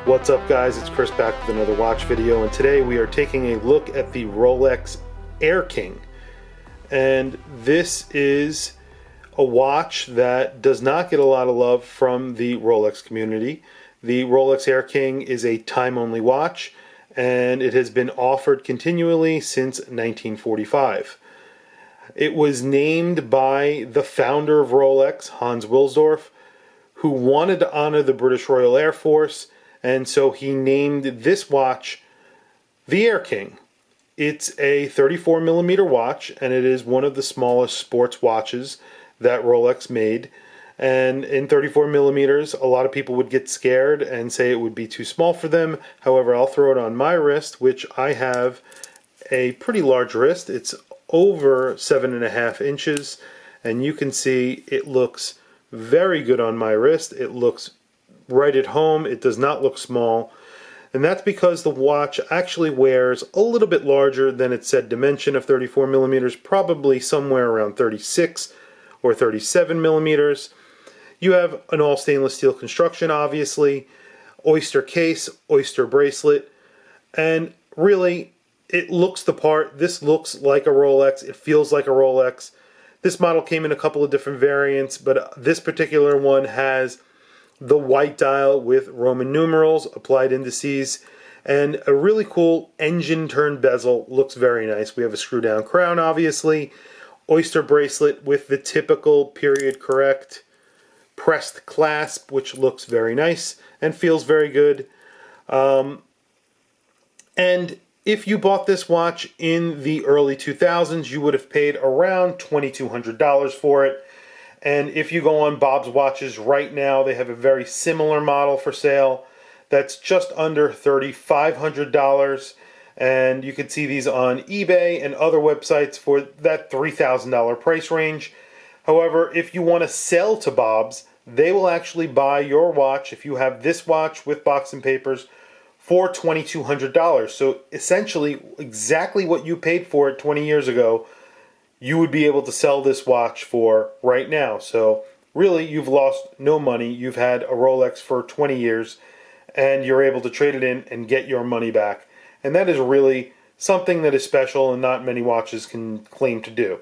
What's up guys, it's Chris back with another watch video, and today we are taking a look at the Rolex Air King. And this is a watch that does not get a lot of love from the Rolex community. The Rolex Air King is a time-only watch, and it has been offered continually since 1945. It was named by the founder of Rolex, Hans Wilsdorf, who wanted to honor the British Royal Air Force, and so he named this watch the Air King. It's a 34mm watch, and it is one of the smallest sports watches that Rolex made. And in 34mm, a lot of people would get scared and say it would be too small for them. However, I'll throw it on my wrist, which I have a pretty large wrist. It's over 7.5 inches, and you can see it looks very good on my wrist. It looks right at home. It does not look small, and that's because the watch actually wears a little bit larger than its said dimension of 34mm, probably somewhere around 36 or 37 millimeters. You have an all stainless steel construction, obviously, oyster case, oyster bracelet, and really it looks the part. This looks like a Rolex. It feels like a Rolex. This model came in a couple of different variants, but this particular one has the white dial with Roman numerals, applied indices, and a really cool engine turned bezel. Looks very nice. We have a screw down crown, obviously, oyster bracelet with the typical period correct pressed clasp, which looks very nice and feels very good. And if you bought this watch in the early 2000s, you would have paid around $2,200 for it. And if you go on Bob's Watches right now, they have a very similar model for sale that's just under $3,500. And you can see these on eBay and other websites for that $3,000 price range. However, if you want to sell to Bob's, they will actually buy your watch, if you have this watch with box and papers, for $2,200. So essentially, exactly what you paid for it 20 years ago, you would be able to sell this watch for right now. So really, you've lost no money. You've had a Rolex for 20 years, and you're able to trade it in and get your money back. And that is really something that is special and not many watches can claim to do.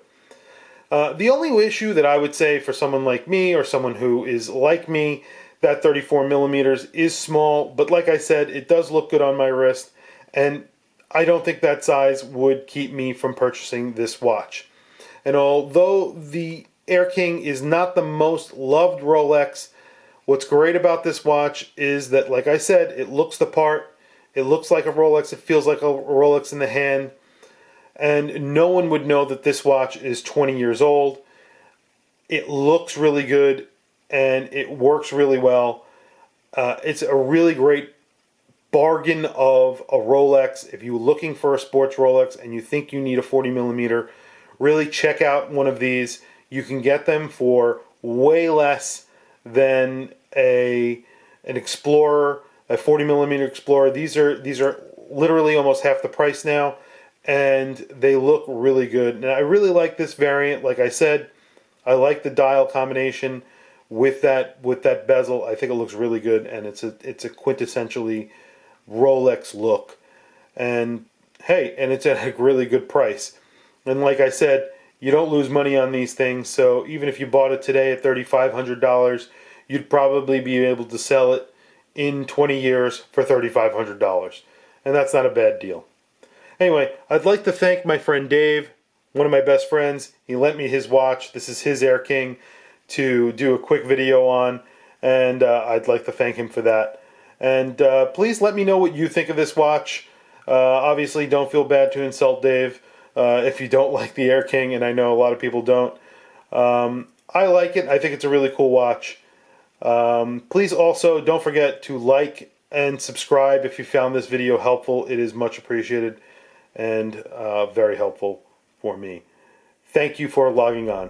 The only issue that I would say for someone like me or someone who is like me, that 34mm is small, but like I said, it does look good on my wrist, and I don't think that size would keep me from purchasing this watch. And although the Air King is not the most loved Rolex, what's great about this watch is that, like I said, it looks the part. It looks like a Rolex. It feels like a Rolex in the hand. And no one would know that this watch is 20 years old. It looks really good, and it works really well. It's a really great bargain of a Rolex. If you're looking for a sports Rolex and you think you need a 40mm, really check out one of these. You can get them for way less than an Explorer, a 40mm Explorer. These are literally almost half the price now, and they look really good. And I really like this variant. Like I said, I like the dial combination with that bezel. I think it looks really good, and it's a quintessentially Rolex look. And hey, and it's at a really good price. And like I said, you don't lose money on these things, so even if you bought it today at $3,500, you'd probably be able to sell it in 20 years for $3,500. And that's not a bad deal. Anyway, I'd like to thank my friend Dave, one of my best friends. He lent me his watch. This is his Air King to do a quick video on, and I'd like to thank him for that. And please let me know what you think of this watch. Obviously, don't feel bad to insult Dave if you don't like the Air King, and I know a lot of people don't. I like it. I think it's a really cool watch. Please also don't forget to like and subscribe if you found this video helpful. It is much appreciated and very helpful for me. Thank you for logging on.